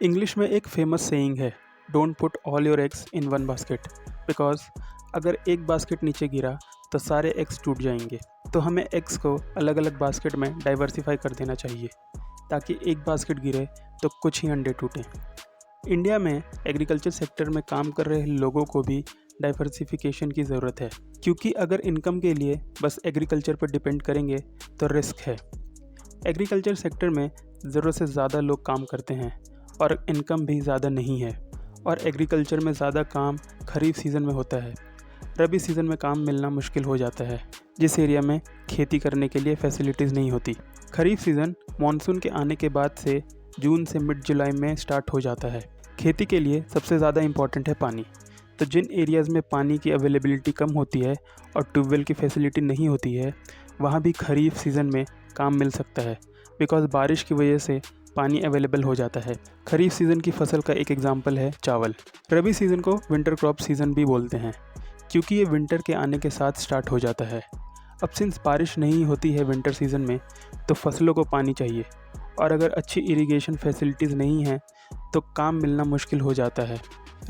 English में एक famous saying है, don't put all your eggs in one basket. Because अगर एक बास्केट नीचे गिरा तो सारे एग्स टूट जाएंगे। तो हमें एग्स को अलग अलग बास्केट में डाइवर्सिफाई कर देना चाहिए ताकि एक बास्केट गिरे तो कुछ ही अंडे टूटें। इंडिया में एग्रीकल्चर सेक्टर में काम कर रहे लोगों को भी डाइवर्सिफिकेशन की ज़रूरत है, क्योंकि अगर इनकम के लिए बस एग्रीकल्चर पर डिपेंड करेंगे तो रिस्क है। एग्रीकल्चर सेक्टर में ज़रूरत से ज़्यादा लोग काम करते हैं और इनकम भी ज़्यादा नहीं है। और एग्रीकल्चर में ज़्यादा काम खरीफ सीज़न में होता है। रबी सीज़न में काम मिलना मुश्किल हो जाता है, जिस एरिया में खेती करने के लिए फैसिलिटीज़ नहीं होती। खरीफ सीज़न मानसून के आने के बाद से जून से मिड जुलाई में स्टार्ट हो जाता है। खेती के लिए सबसे ज़्यादा इम्पॉर्टेंट है पानी। तो जिन एरियाज़ में पानी की अवेलेबिलिटी कम होती है और ट्यूबवेल की फैसिलिटी नहीं होती है, वहाँ भी खरीफ सीज़न में काम मिल सकता है, बिकॉज़ बारिश की वजह से पानी अवेलेबल हो जाता है। खरीफ सीज़न की फसल का एक एग्जांपल है चावल। रबी सीज़न को विंटर क्रॉप सीज़न भी बोलते हैं, क्योंकि ये विंटर के आने के साथ स्टार्ट हो जाता है। अब सिंस बारिश नहीं होती है विंटर सीज़न में, तो फसलों को पानी चाहिए, और अगर अच्छी इरिगेशन फैसिलिटीज़ नहीं हैं तो काम मिलना मुश्किल हो जाता है।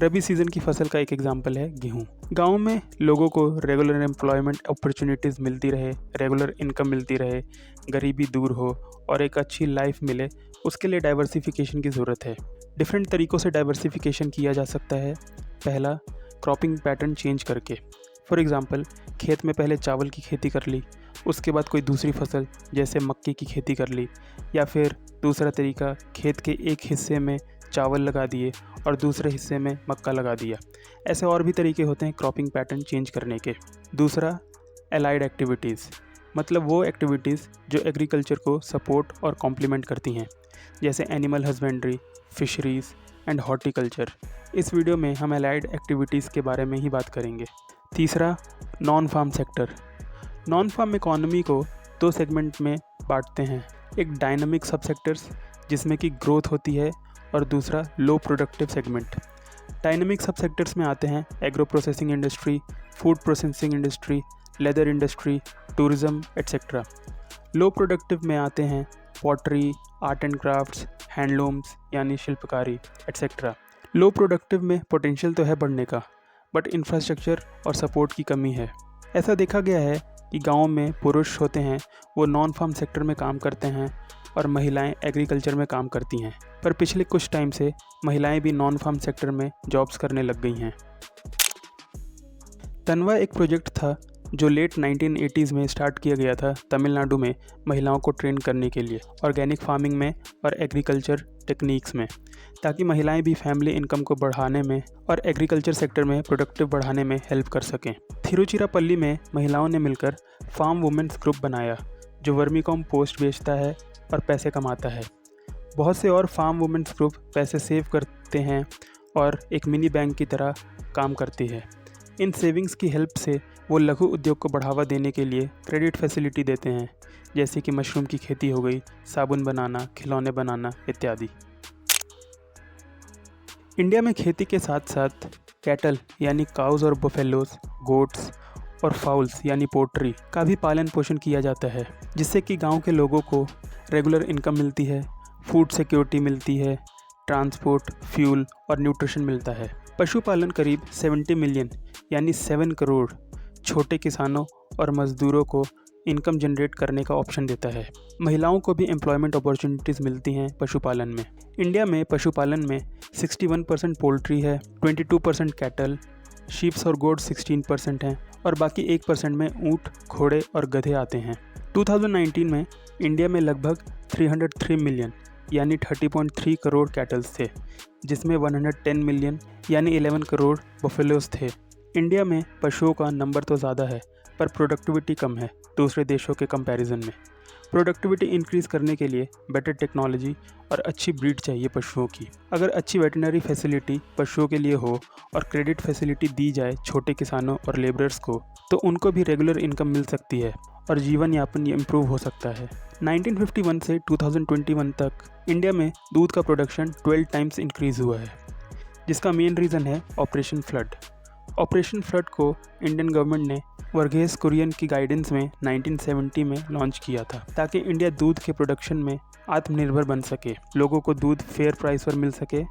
रबी सीज़न की फसल का एक एग्जांपल है गेहूँ। गाँव में लोगों को रेगुलर एम्प्लॉयमेंट अपॉर्चुनिटीज़ मिलती रहे, रेगुलर इनकम मिलती रहे, गरीबी दूर हो और एक अच्छी लाइफ मिले, उसके लिए डाइवर्सिफिकेशन की ज़रूरत है। डिफरेंट तरीक़ों से डाइवर्सिफिकेशन किया जा सकता है। पहला, क्रॉपिंग पैटर्न चेंज करके। फॉर एग्ज़ाम्पल, खेत में पहले चावल की खेती कर ली, उसके बाद कोई दूसरी फसल जैसे मक्के की खेती कर ली, या फिर दूसरा तरीका, खेत के एक हिस्से में चावल लगा दिए और दूसरे हिस्से में मक्का लगा दिया। ऐसे और भी तरीके होते हैं क्रॉपिंग पैटर्न चेंज करने के। दूसरा, एलाइड एक्टिविटीज़, मतलब वो एक्टिविटीज़ जो एग्रीकल्चर को सपोर्ट और कॉम्प्लीमेंट करती हैं, जैसे animal husbandry, fisheries and horticulture. इस वीडियो में हम एलाइड एक्टिविटीज़ के बारे में ही बात करेंगे। तीसरा, non farm sector. Non farm economy को दो सेगमेंट में बांटते हैं, एक डायनामिक सब सेक्टर्स जिसमें कि ग्रोथ होती है, और दूसरा low productive segment. Dynamic sub sectors में आते हैं agro processing industry, food processing industry, leather industry, tourism etcetera. Low productive में आते हैं pottery, art and crafts, handlooms यानी शिल्पकारी एट्सेट्रा। लो प्रोडक्टिव में पोटेंशियल तो है बढ़ने का, बट इंफ्रास्ट्रक्चर और सपोर्ट की कमी है। ऐसा देखा गया है कि गाँव में पुरुष होते हैं वो नॉन फार्म सेक्टर में काम करते हैं और महिलाएं एग्रीकल्चर में काम करती हैं, पर पिछले कुछ टाइम से महिलाएं भी नॉन फार्म सेक्टर में जॉब्स करने लग गई हैं। तनवा एक प्रोजेक्ट था जो लेट 1980s में स्टार्ट किया गया था तमिलनाडु में, महिलाओं को ट्रेन करने के लिए ऑर्गेनिक फार्मिंग में और एग्रीकल्चर टेक्निक्स में, ताकि महिलाएं भी फैमिली इनकम को बढ़ाने में और एग्रीकल्चर सेक्टर में प्रोडक्टिव बढ़ाने में हेल्प कर सकें। थिरुचिरापल्ली में महिलाओं ने मिलकर फार्म वुमेन्स ग्रुप बनाया, जो वर्मी कॉम्पोस्ट बेचता है और पैसे कमाता है। बहुत से और फार्म वुमेन्स ग्रुप पैसे सेव करते हैं और एक मिनी बैंक की तरह काम करती है। इन सेविंग्स की हेल्प से वो लघु उद्योग को बढ़ावा देने के लिए क्रेडिट फैसिलिटी देते हैं, जैसे कि मशरूम की खेती हो गई, साबुन बनाना, खिलौने बनाना इत्यादि। इंडिया में खेती के साथ साथ कैटल यानी काउज और बफेलोज, गोट्स और फाउल्स यानी पोल्ट्री का भी पालन पोषण किया जाता है, जिससे कि गांव के लोगों को रेगुलर इनकम मिलती है, फूड सिक्योरिटी मिलती है, ट्रांसपोर्ट, फ्यूल और न्यूट्रिशन मिलता है। पशुपालन करीब 70 मिलियन यानी 7 करोड़ छोटे किसानों और मज़दूरों को इनकम जनरेट करने का ऑप्शन देता है। महिलाओं को भी एम्प्लॉयमेंट अपॉर्चुनिटीज़ मिलती हैं पशुपालन में। इंडिया में पशुपालन में 61% पोल्ट्री है, 22% कैटल, शीप्स और गोट 16% हैं, और बाकी 1% में ऊँट, घोड़े और गधे आते हैं। 2019 में इंडिया में लगभग 303 मिलियन यानी 30.3 करोड़ कैटल्स थे, जिसमें 110 मिलियन यानी 11 करोड़ बफेलोज थे। इंडिया में पशुओं का नंबर तो ज़्यादा है, पर प्रोडक्टिविटी कम है दूसरे देशों के कंपैरिजन में। प्रोडक्टिविटी इंक्रीज़ करने के लिए बेटर टेक्नोलॉजी और अच्छी ब्रीड चाहिए पशुओं की। अगर अच्छी वेटनरी फैसिलिटी पशुओं के लिए हो और क्रेडिट फैसिलिटी दी जाए छोटे किसानों और लेबरर्स को, तो उनको भी रेगुलर इनकम मिल सकती है और जीवन यापन इम्प्रूव हो सकता है। 1951 से 2021 तक इंडिया में दूध का प्रोडक्शन 12 टाइम्स इंक्रीज़ हुआ है, जिसका मेन रीज़न है ऑपरेशन फ्लड। ऑपरेशन फ्लड को इंडियन गवर्नमेंट ने वर्गीस कुरियन की गाइडेंस में 1970 में लॉन्च किया था, ताकि इंडिया दूध के प्रोडक्शन में आत्मनिर्भर बन सके, लोगों को दूध फेयर प्राइस पर मिल सके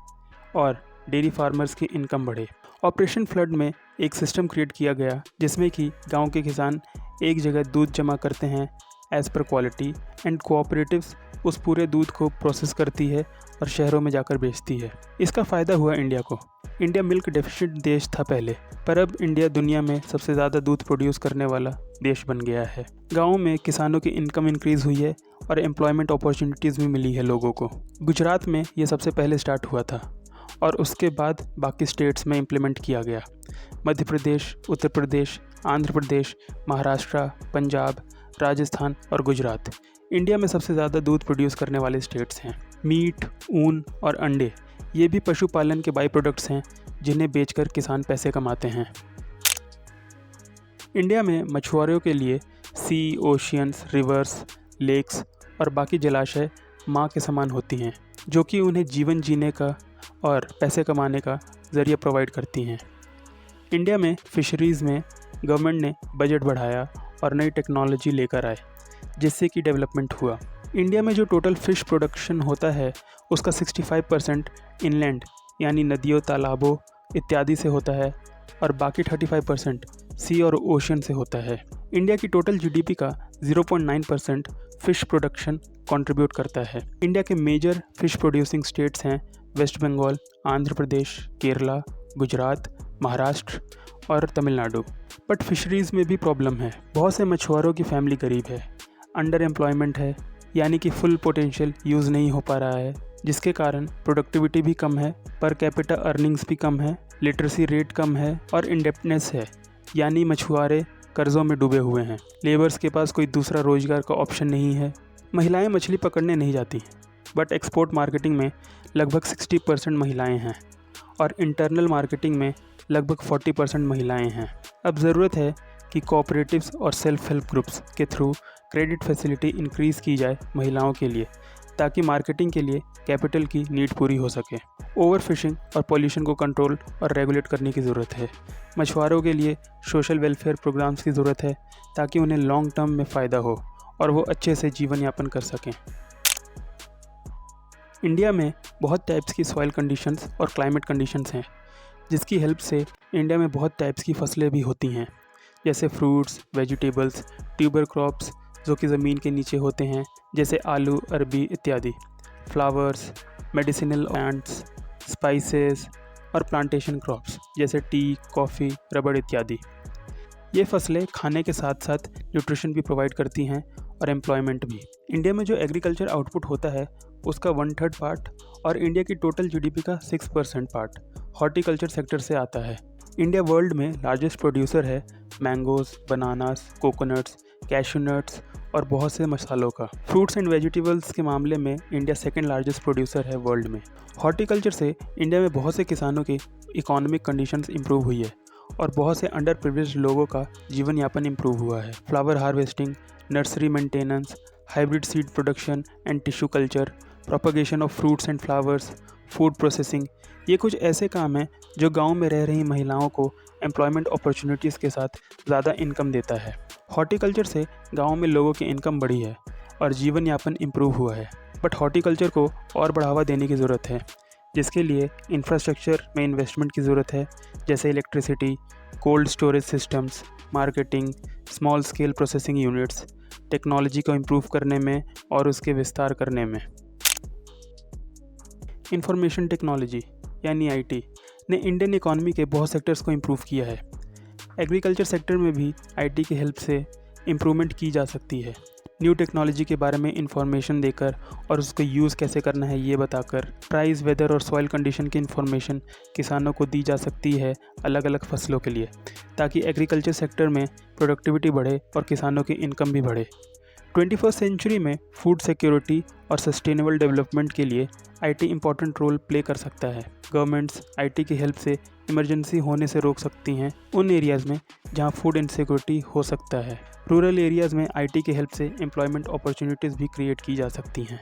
और डेयरी फार्मर्स की इनकम बढ़े। ऑपरेशन फ्लड में एक सिस्टम क्रिएट किया गया जिसमें कि गांव के किसान एक जगह दूध जमा करते हैं as per quality and cooperatives उस पूरे दूध को प्रोसेस करती है और शहरों में जाकर बेचती है। इसका फ़ायदा हुआ इंडिया को। इंडिया मिल्क डेफिशिट देश था पहले, पर अब इंडिया दुनिया में सबसे ज़्यादा दूध प्रोड्यूस करने वाला देश बन गया है। गाँव में किसानों की इनकम इंक्रीज़ हुई है और एम्प्लॉयमेंट अपॉर्चुनिटीज़ भी मिली है लोगों को। गुजरात में ये सबसे पहले स्टार्ट हुआ था और उसके बाद बाकी स्टेट्स में इम्प्लीमेंट किया गया। मध्य प्रदेश, उत्तर प्रदेश, आंध्र प्रदेश, महाराष्ट्र, पंजाब, राजस्थान और गुजरात इंडिया में सबसे ज़्यादा दूध प्रोड्यूस करने वाले स्टेट्स हैं। मीट, ऊन और अंडे ये भी पशुपालन के बाई प्रोडक्ट्स हैं जिन्हें बेचकर किसान पैसे कमाते हैं। इंडिया में मछुआरों के लिए सी, ओशियंस, रिवर्स, लेक्स और बाकी जलाशय माँ के समान होती हैं, जो कि उन्हें जीवन जीने का और पैसे कमाने का ज़रिया प्रोवाइड करती हैं। इंडिया में फ़िशरीज़ में गवर्नमेंट ने बजट बढ़ाया और नई टेक्नोलॉजी लेकर आए, जिससे कि डेवलपमेंट हुआ। इंडिया में जो टोटल फ़िश प्रोडक्शन होता है उसका 65% इनलैंड यानी नदियों, तालाबों इत्यादि से होता है और बाकी 35% सी और ओशन से होता है। इंडिया की टोटल जीडीपी का 0.9% फ़िश प्रोडक्शन कंट्रीब्यूट करता है। इंडिया के मेजर फ़िश प्रोड्यूसिंग स्टेट्स हैं वेस्ट बंगाल, आंध्र प्रदेश, केरला, गुजरात, महाराष्ट्र और तमिलनाडु। बट फिशरीज़ में भी प्रॉब्लम है। बहुत से मछुआरों की फैमिली गरीब है, अंडर एम्प्लॉयमेंट है, यानी कि फुल पोटेंशियल यूज़ नहीं हो पा रहा है, जिसके कारण प्रोडक्टिविटी भी कम है, पर कैपिटा अर्निंग्स भी कम है, लिटरेसी रेट कम है और इंडेप्टनेस है, यानी मछुआरे कर्ज़ों में डूबे हुए हैं। लेबर्स के पास कोई दूसरा रोजगार का ऑप्शन नहीं है। महिलाएं मछली पकड़ने नहीं जाती, बट एक्सपोर्ट मार्केटिंग में लगभग 60% महिलाएं हैं और इंटरनल मार्केटिंग में लगभग 40% महिलाएं हैं। अब ज़रूरत है कि कोऑपरेटिव्स और सेल्फ हेल्प ग्रुप्स के थ्रू क्रेडिट फैसिलिटी इंक्रीज़ की जाए महिलाओं के लिए, ताकि मार्केटिंग के लिए कैपिटल की नीड पूरी हो सके। ओवर फिशिंग और पॉल्यूशन को कंट्रोल और रेगुलेट करने की ज़रूरत है। मछुआरों के लिए सोशल वेलफेयर प्रोग्राम्स की ज़रूरत है ताकि उन्हें लॉन्ग टर्म में फ़ायदा हो और वो अच्छे से जीवन यापन कर सकें। इंडिया में बहुत टाइप्स की सॉइल कंडीशंस और क्लाइमेट कंडीशंस हैं, जिसकी हेल्प से इंडिया में बहुत टाइप्स की फसलें भी होती हैं, जैसे फ्रूट्स, वेजिटेबल्स, ट्यूबर क्रॉप्स जो कि ज़मीन के नीचे होते हैं, जैसे आलू, अरबी इत्यादि, फ्लावर्स, मेडिसिनल प्लांट्स, स्पाइसेस और प्लांटेशन क्रॉप्स जैसे टी, कॉफ़ी, रबड़ इत्यादि। ये फसलें खाने के साथ साथ न्यूट्रिशन भी प्रोवाइड करती हैं और एम्प्लॉयमेंट भी। इंडिया में जो एग्रीकल्चर आउटपुट होता है उसका 1/3 पार्ट और इंडिया की टोटल जीडीपी का 6% पार्ट हॉर्टिकल्चर सेक्टर से आता है। इंडिया वर्ल्ड में लार्जेस्ट प्रोड्यूसर है mangoes, bananas, coconuts, cashew nuts और बहुत से मसालों का। फ्रूट्स एंड वेजिटेबल्स के मामले में इंडिया सेकंड लार्जेस्ट प्रोड्यूसर है वर्ल्ड में। हॉर्टिकल्चर से इंडिया में बहुत से किसानों की इकोनॉमिक कंडीशंस इंप्रूव हुई है और बहुत से अंडर प्रिविलेज्ड लोगों का जीवन यापन इंप्रूव हुआ है। Flower harvesting, nursery maintenance, hybrid seed production and tissue culture, propagation of fruits and flowers, food processing, ये कुछ ऐसे काम हैं जो गांव में रह रही महिलाओं को एम्प्लॉयमेंट अपॉर्चुनिटीज़ के साथ ज़्यादा इनकम देता है। हॉर्टिकल्चर से गांव में लोगों की इनकम बढ़ी है और जीवन यापन इम्प्रूव हुआ है। बट हॉर्टिकल्चर को और बढ़ावा देने की ज़रूरत है, जिसके लिए इंफ्रास्ट्रक्चर में इन्वेस्टमेंट की ज़रूरत है, जैसे electricity, cold storage systems, marketing, small scale processing units, technology को इम्प्रूव करने में और उसके विस्तार करने में। इंफॉर्मेशन टेक्नोलॉजी यानी आईटी ने इंडियन इकॉनमी के बहुत सेक्टर्स को इम्प्रूव किया है। एग्रीकल्चर सेक्टर में भी आईटी की हेल्प से इम्प्रूवमेंट की जा सकती है। न्यू टेक्नोलॉजी के बारे में इंफॉर्मेशन देकर और उसको यूज़ कैसे करना है ये बताकर प्राइस, वेदर और सॉइल कंडीशन की इंफॉर्मेशन किसानों को दी जा सकती है अलग अलग फसलों के लिए, ताकि एग्रीकल्चर सेक्टर में प्रोडक्टिविटी बढ़े और किसानों की इनकम भी बढ़े। 21वीं सेंचुरी में फूड सिक्योरिटी और सस्टेनेबल डेवलपमेंट के लिए आईटी इंपॉर्टेंट रोल प्ले कर सकता है। गवर्नमेंट्स आईटी की हेल्प से इमरजेंसी होने से रोक सकती हैं उन एरियाज़ में जहां फूड इनसिक्योरिटी हो सकता है। रूरल एरियाज़ में आईटी की हेल्प से एम्प्लॉयमेंट अपॉर्चुनिटीज़ भी क्रिएट की जा सकती हैं।